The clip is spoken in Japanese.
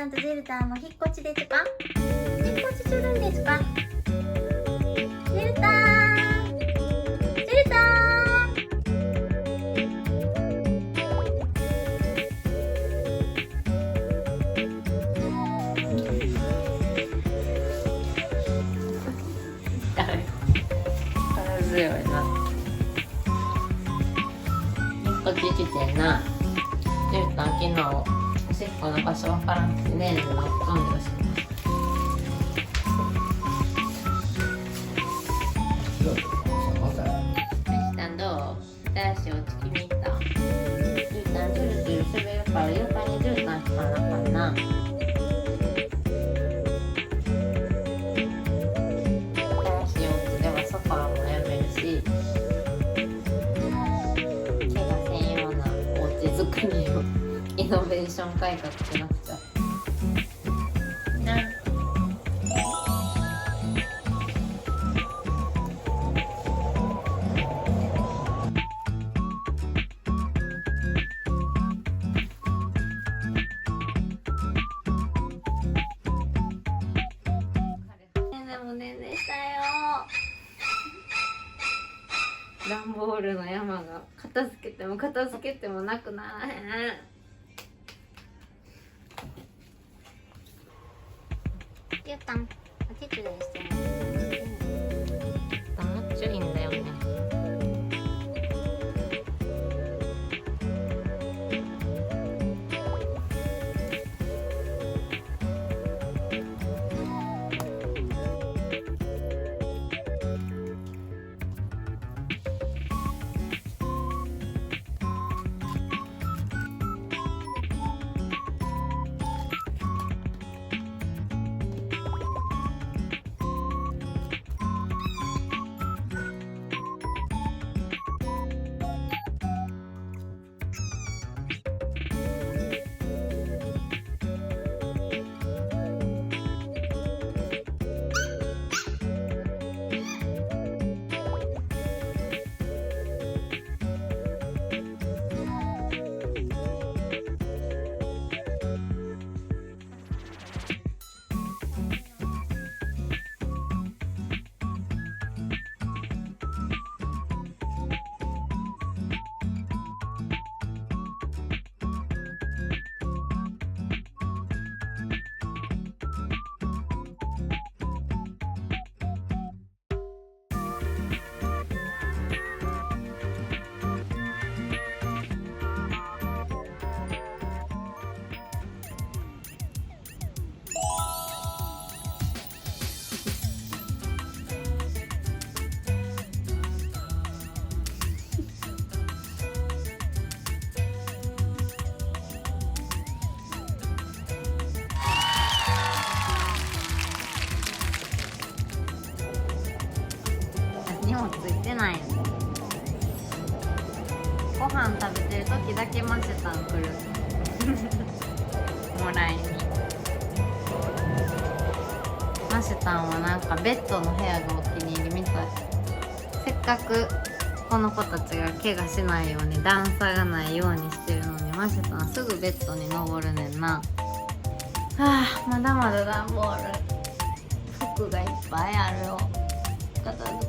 んとジルたんも引っ越しですか？引っ越しするんですか？ジルたん、ジルたん。力強いな。引っ越ししてんな。ジルたん昨日おしっこの場所わからんくてねんのうんこしました。マシたんどう？新しいお家気に入った？ジルたんジュルジュル滑るから床にジルたん引かなあかんな。イノベーション改革しなくちゃな。でもねんねしたよ。段ボールの山が片付けても片付けてもなくならへん。ゆうたん、お手伝いしてね。もっちょいいんだよね。何もついてないよね。ご飯食べてる時だけマシたん来るもらいに。マシたんはなんかベッドの部屋がお気に入りみたい。せっかくこの子たちが怪我しないように段差がないようにしてるのに、マシたんすぐベッドに登るねんな。はあ、まだまだ段ボール服がいっぱいあるよ。片付